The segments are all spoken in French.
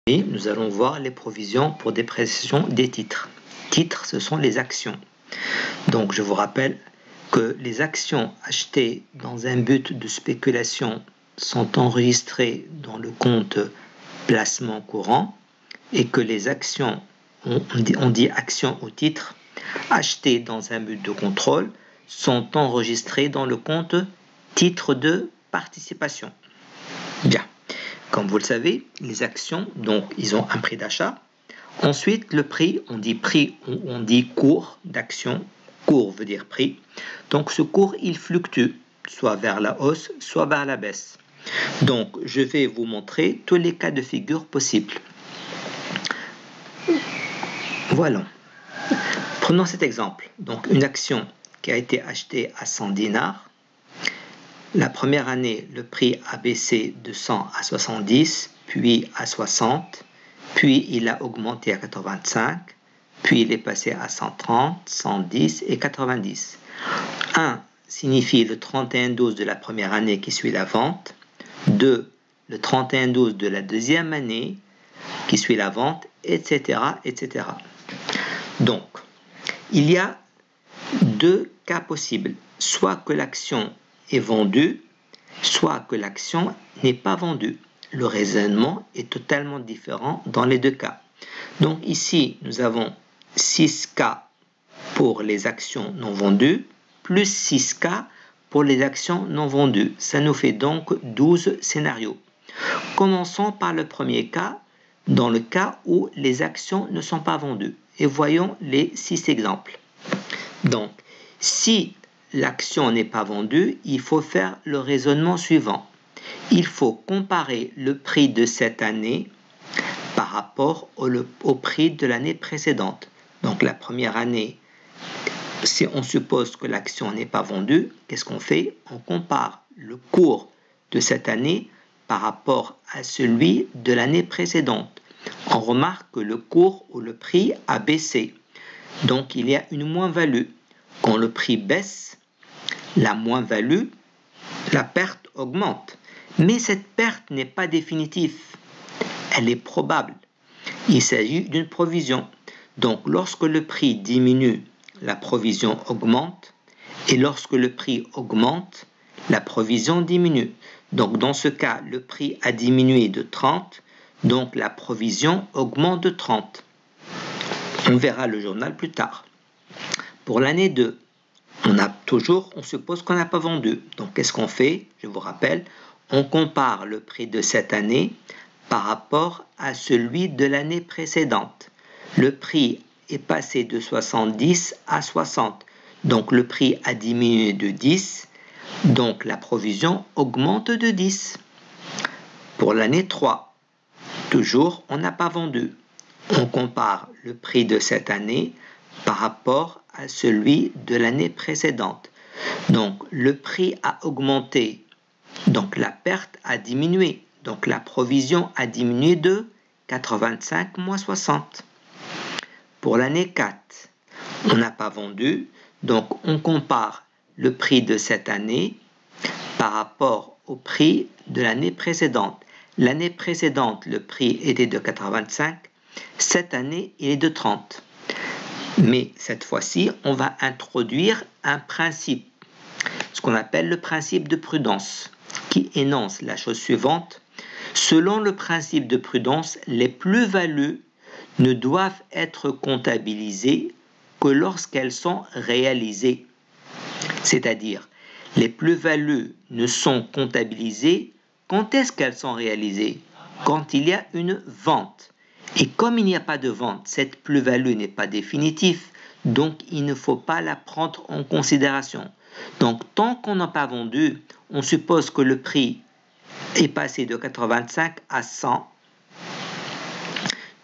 Et nous allons voir les provisions pour dépréciation des titres. Titres, ce sont les actions. Donc, je vous rappelle que les actions achetées dans un but de spéculation sont enregistrées dans le compte placement courant et que les actions, on dit actions ou titres, achetées dans un but de contrôle sont enregistrées dans le compte titre de participation. Bien. Comme vous le savez, les actions, donc, ils ont un prix d'achat. Ensuite, le prix ou on dit cours d'action. Cours veut dire prix. Donc, ce cours, il fluctue, soit vers la hausse, soit vers la baisse. Donc, je vais vous montrer tous les cas de figure possibles. Voilà. Prenons cet exemple. Donc, une action qui a été achetée à 100 dinars. La première année, le prix a baissé de 100 à 70, puis à 60, puis il a augmenté à 85, puis il est passé à 130, 110 et 90. 1 signifie le 31-12 de la première année qui suit la vente. 2, le 31-12 de la deuxième année qui suit la vente, etc., etc. Donc, il y a deux cas possibles. Soit que l'action est vendue, soit que l'action n'est pas vendue. Le raisonnement est totalement différent dans les deux cas. Donc ici, nous avons 6 cas pour les actions non vendues, plus 6 cas pour les actions non vendues. Ça nous fait donc 12 scénarios. Commençons par le premier cas, dans le cas où les actions ne sont pas vendues. Et voyons les 6 exemples. Donc, si l'action n'est pas vendue, il faut faire le raisonnement suivant. Il faut comparer le prix de cette année par rapport au prix de l'année précédente. Donc la première année, si on suppose que l'action n'est pas vendue, qu'est-ce qu'on fait? On compare le cours de cette année par rapport à celui de l'année précédente. On remarque que le cours ou le prix a baissé. Donc il y a une moins-value. Quand le prix baisse, la moins-value, la perte augmente. Mais cette perte n'est pas définitive. Elle est probable. Il s'agit d'une provision. Donc lorsque le prix diminue, la provision augmente. Et lorsque le prix augmente, la provision diminue. Donc dans ce cas, le prix a diminué de 30. Donc la provision augmente de 30. On verra le journal plus tard. Pour l'année 2, on suppose qu'on n'a pas vendu. Donc, qu'est-ce qu'on fait? Je vous rappelle, on compare le prix de cette année par rapport à celui de l'année précédente. Le prix est passé de 70 à 60. Donc, le prix a diminué de 10. Donc, la provision augmente de 10. Pour l'année 3, toujours, on n'a pas vendu. On compare le prix de cette année par rapport à celui de l'année précédente. Donc, le prix a augmenté, donc la perte a diminué. Donc, la provision a diminué de 85 moins 60. Pour l'année 4, on n'a pas vendu, donc on compare le prix de cette année par rapport au prix de l'année précédente. L'année précédente, le prix était de 85. Cette année, il est de 30. Mais cette fois-ci, on va introduire un principe, ce qu'on appelle le principe de prudence, qui énonce la chose suivante. Selon le principe de prudence, les plus-values ne doivent être comptabilisées que lorsqu'elles sont réalisées. C'est-à-dire, les plus-values ne sont comptabilisées quand est-ce qu'elles sont réalisées? Quand il y a une vente. Et comme il n'y a pas de vente, cette plus-value n'est pas définitive, donc il ne faut pas la prendre en considération. Donc tant qu'on n'a pas vendu, on suppose que le prix est passé de 85 à 100.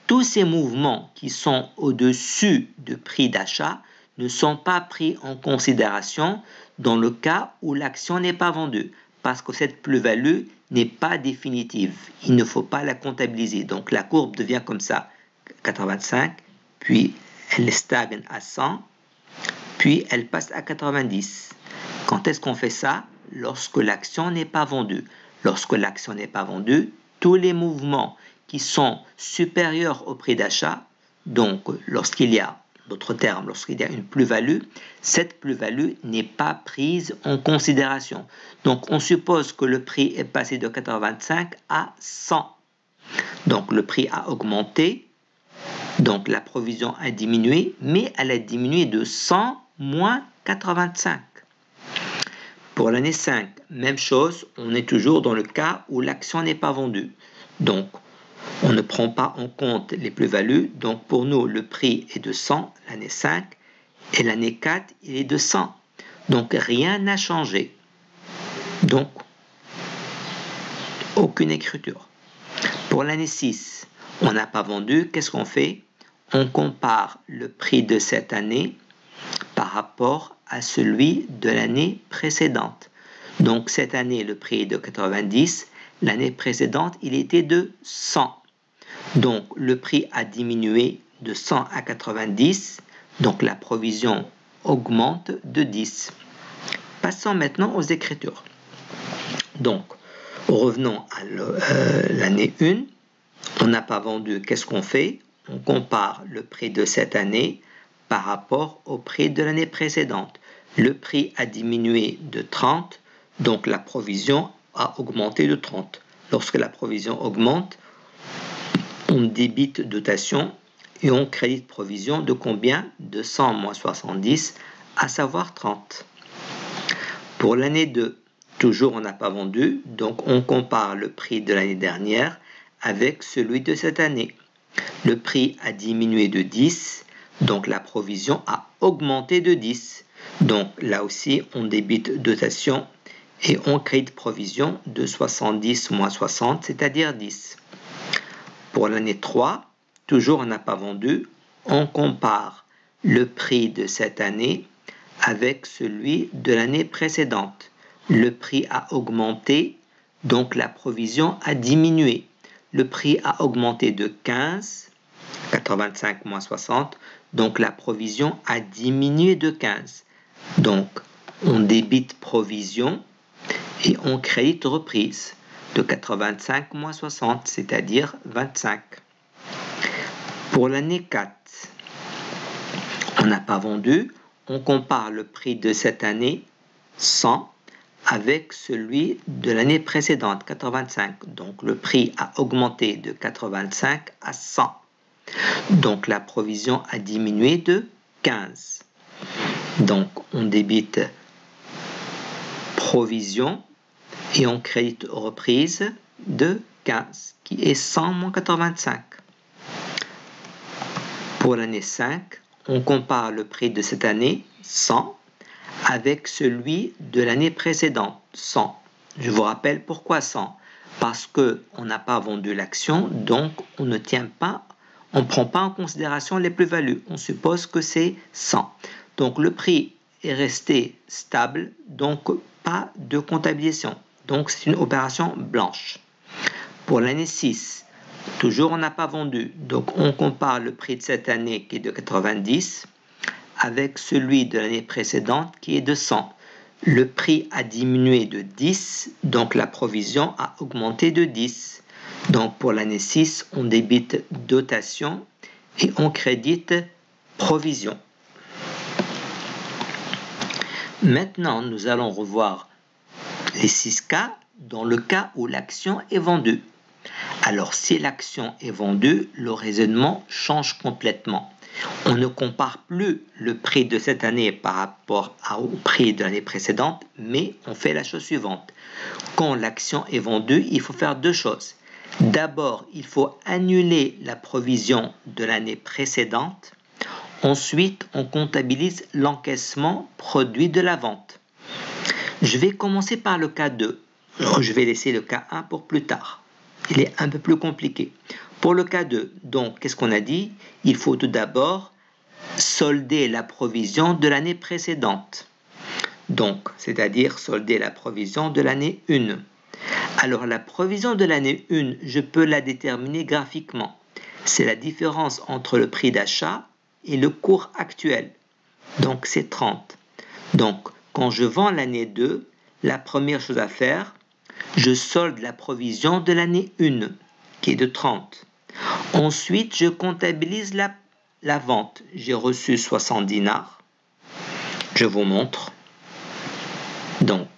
Tous ces mouvements qui sont au-dessus du prix d'achat ne sont pas pris en considération dans le cas où l'action n'est pas vendue, parce que cette plus-value n'est pas définitive. Il ne faut pas la comptabiliser. Donc la courbe devient comme ça, 85, puis elle stagne à 100, puis elle passe à 90. Quand est-ce qu'on fait ça? Lorsque l'action n'est pas vendue. Lorsque l'action n'est pas vendue, tous les mouvements qui sont supérieurs au prix d'achat, donc lorsqu'il y a, d'autres termes, lorsqu'il y a une plus-value, cette plus-value n'est pas prise en considération. Donc on suppose que le prix est passé de 85 à 100. Donc le prix a augmenté, donc la provision a diminué, mais elle a diminué de 100 moins 85. Pour l'année 5, même chose, on est toujours dans le cas où l'action n'est pas vendue. Donc, on ne prend pas en compte les plus-values. Donc, pour nous, le prix est de 100 l'année 5 et l'année 4, il est de 100. Donc, rien n'a changé. Donc, aucune écriture. Pour l'année 6, on n'a pas vendu. Qu'est-ce qu'on fait? On compare le prix de cette année par rapport à celui de l'année précédente. Donc cette année, le prix est de 90. L'année précédente, il était de 100. Donc le prix a diminué de 100 à 90. Donc la provision augmente de 10. Passons maintenant aux écritures. Donc, revenons à l'année 1. On n'a pas vendu. Qu'est-ce qu'on fait? On compare le prix de cette année par rapport au prix de l'année précédente. Le prix a diminué de 30, donc la provision a augmenté de 30. Lorsque la provision augmente, on débite dotation et on crédite provision de combien? De 100 moins 70, à savoir 30. Pour l'année 2, toujours on n'a pas vendu, donc on compare le prix de l'année dernière avec celui de cette année. Le prix a diminué de 10, donc la provision a augmenté de 10. Donc là aussi, on débite dotation et on crédite provision de 70 moins 60, c'est-à-dire 10. Pour l'année 3, toujours on n'a pas vendu, on compare le prix de cette année avec celui de l'année précédente. Le prix a augmenté, donc la provision a diminué. Le prix a augmenté de 15, 85 moins 60, donc la provision a diminué de 15. Donc on débite provision et on crédite reprise de 85 moins 60, c'est-à-dire 25. Pour l'année 4, on n'a pas vendu, on compare le prix de cette année 100 avec celui de l'année précédente 85. Donc le prix a augmenté de 85 à 100. Donc la provision a diminué de 15. Donc on débite provision et on crédite reprise de 15 qui est 100 moins 85. Pour l'année 5, on compare le prix de cette année 100 avec celui de l'année précédente 100. Je vous rappelle pourquoi 100. Parce qu'on n'a pas vendu l'action, donc on ne prend pas en considération les plus-values. On suppose que c'est 100. Donc le prix est resté stable, donc pas de comptabilisation. Donc c'est une opération blanche. Pour l'année 6, toujours on n'a pas vendu. Donc on compare le prix de cette année qui est de 90 avec celui de l'année précédente qui est de 100. Le prix a diminué de 10, donc la provision a augmenté de 10. Donc pour l'année 6, on débite dotation et on crédite provision. Maintenant, nous allons revoir les 6 cas dans le cas où l'action est vendue. Alors si l'action est vendue, le raisonnement change complètement. On ne compare plus le prix de cette année par rapport au prix de l'année précédente, mais on fait la chose suivante. Quand l'action est vendue, il faut faire deux choses. D'abord, il faut annuler la provision de l'année précédente. Ensuite, on comptabilise l'encaissement produit de la vente. Je vais commencer par le cas 2. Je vais laisser le cas 1 pour plus tard. Il est un peu plus compliqué. Pour le cas 2, donc, qu'est-ce qu'on a dit? Il faut tout d'abord solder la provision de l'année précédente. Donc, c'est-à-dire solder la provision de l'année 1. Alors, la provision de l'année 1, je peux la déterminer graphiquement. C'est la différence entre le prix d'achat et le cours actuel. Donc, c'est 30. Donc, quand je vends l'année 2, la première chose à faire, je solde la provision de l'année 1. qui est de 30. Ensuite, je comptabilise la vente. J'ai reçu 60 dinars. Je vous montre. Donc,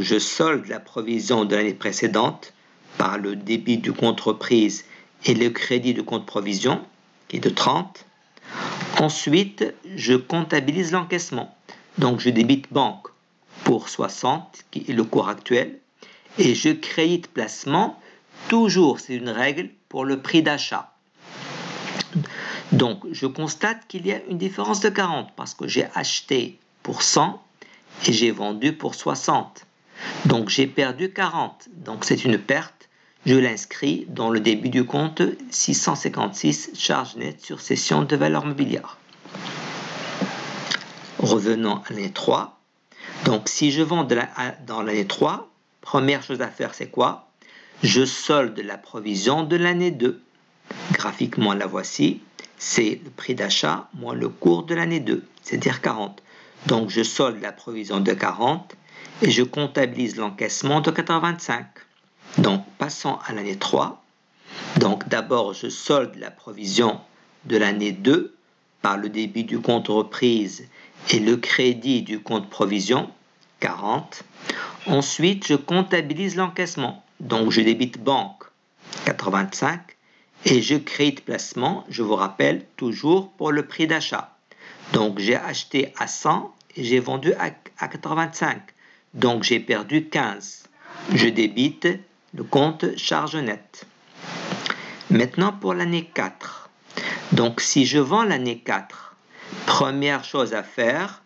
je solde la provision de l'année précédente par le débit du compte reprise et le crédit du compte provision, qui est de 30. Ensuite, je comptabilise l'encaissement. Donc, je débite banque pour 60, qui est le cours actuel, et je crédite placement, toujours, c'est une règle, pour le prix d'achat. Donc, je constate qu'il y a une différence de 40, parce que j'ai acheté pour 100 et j'ai vendu pour 60. Donc, j'ai perdu 40. Donc, c'est une perte. Je l'inscris dans le début du compte 656, charge nette sur cession de valeur mobilière. Revenons à l'année 3. Donc, si je vends dans l'année 3, première chose à faire, c'est quoi? Je solde la provision de l'année 2. Graphiquement, la voici. C'est le prix d'achat moins le cours de l'année 2, c'est-à-dire 40. Donc, je solde la provision de 40 et je comptabilise l'encaissement de 85. Donc, passons à l'année 3. Donc, d'abord, je solde la provision de l'année 2 par le débit du compte reprise et le crédit du compte provision, 40. Ensuite, je comptabilise l'encaissement. Donc, je débite banque, 85. Et je crédite placement, je vous rappelle, toujours pour le prix d'achat. Donc, j'ai acheté à 100 et j'ai vendu à 85. Donc, j'ai perdu 15. Je débite le compte charge nette. Maintenant, pour l'année 4. Donc, si je vends l'année 4, première chose à faire,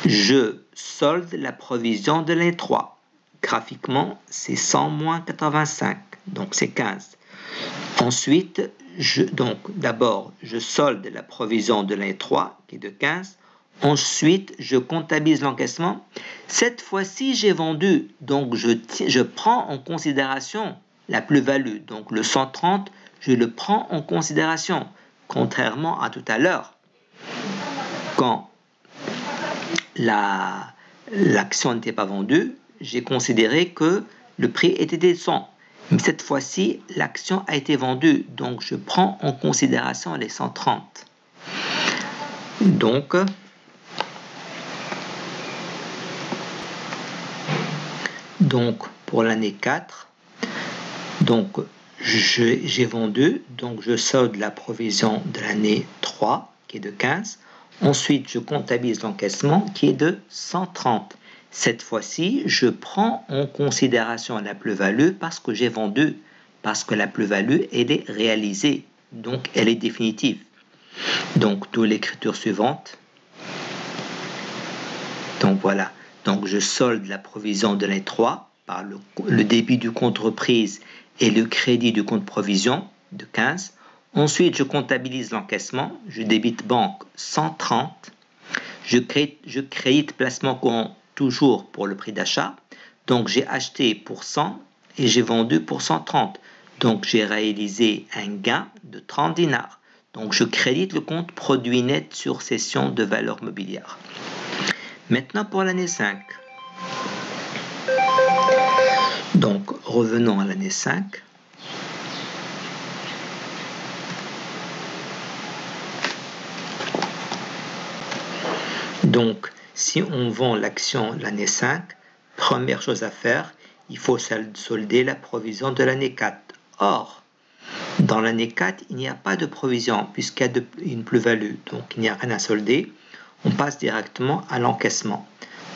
je solde la provision de l'année 3. Graphiquement, c'est 100 moins 85, donc c'est 15. Ensuite, d'abord, je solde la provision de l'année 3, qui est de 15. Ensuite, je comptabilise l'encaissement. Cette fois-ci, j'ai vendu, donc je prends en considération la plus-value. Donc le 130, je le prends en considération, contrairement à tout à l'heure, quand l'action n'était pas vendue, j'ai considéré que le prix était de 100. Mais cette fois-ci, l'action a été vendue, donc je prends en considération les 130. Donc, pour l'année 4, donc j'ai vendu, donc je solde la provision de l'année 3, qui est de 15. Ensuite, je comptabilise l'encaissement, qui est de 130. Cette fois-ci, je prends en considération la plus-value parce que j'ai vendu, parce que la plus-value, elle est réalisée, donc elle est définitive. Donc, d'où l'écriture suivante. Donc, voilà. Donc, je solde la provision de l'année 3 par le débit du compte reprise et le crédit du compte provision de 15. Ensuite, je comptabilise l'encaissement. Je débite banque 130. Je crédite placement courant toujours pour le prix d'achat. Donc, j'ai acheté pour 100 et j'ai vendu pour 130. Donc, j'ai réalisé un gain de 30 dinars. Donc, je crédite le compte produit net sur cession de valeur mobilière. Maintenant, pour l'année 5. Donc, revenons à l'année 5. Donc, si on vend l'action l'année 5, première chose à faire, il faut solder la provision de l'année 4. Or, dans l'année 4, il n'y a pas de provision puisqu'il y a une plus-value, donc il n'y a rien à solder. On passe directement à l'encaissement.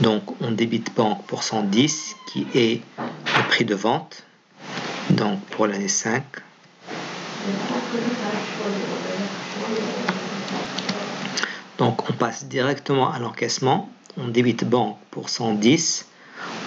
Donc, on débite banque pour 110, qui est le prix de vente. Donc, pour l'année 5. Donc, on passe directement à l'encaissement. On débite banque pour 110.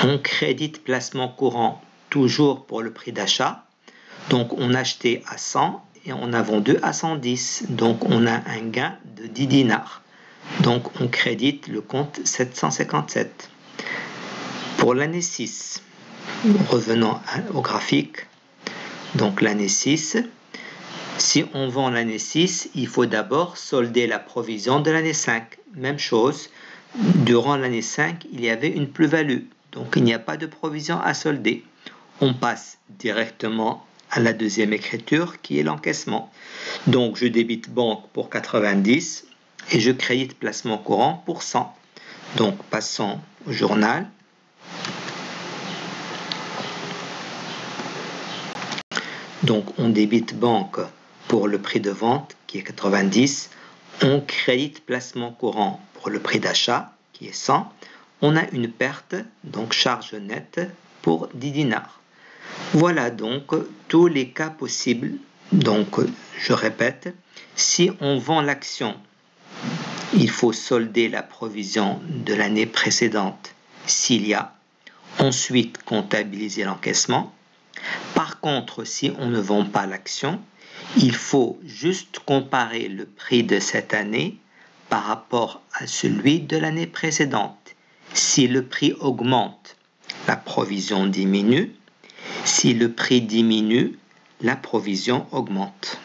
On crédite placement courant toujours pour le prix d'achat. Donc, on a acheté à 100 et on a vendu à 110. Donc, on a un gain de 10 dinars. Donc, on crédite le compte 757. Pour l'année 6, revenons au graphique. Donc, l'année 6. Si on vend l'année 6, il faut d'abord solder la provision de l'année 5. Même chose, durant l'année 5, il y avait une plus-value. Donc, il n'y a pas de provision à solder. on passe directement à la deuxième écriture qui est l'encaissement. Donc je débite banque pour 90 et je crédite placement courant pour 100. Donc passons au journal. Donc on débite banque pour le prix de vente qui est 90. On crédite placement courant pour le prix d'achat qui est 100. On a une perte, donc charge nette pour 10 dinars. Voilà donc tous les cas possibles. Donc je répète, si on vend l'action, il faut solder la provision de l'année précédente s'il y a, ensuite comptabiliser l'encaissement. Par contre, si on ne vend pas l'action, il faut juste comparer le prix de cette année par rapport à celui de l'année précédente. Si le prix augmente, la provision diminue. Si le prix diminue, la provision augmente.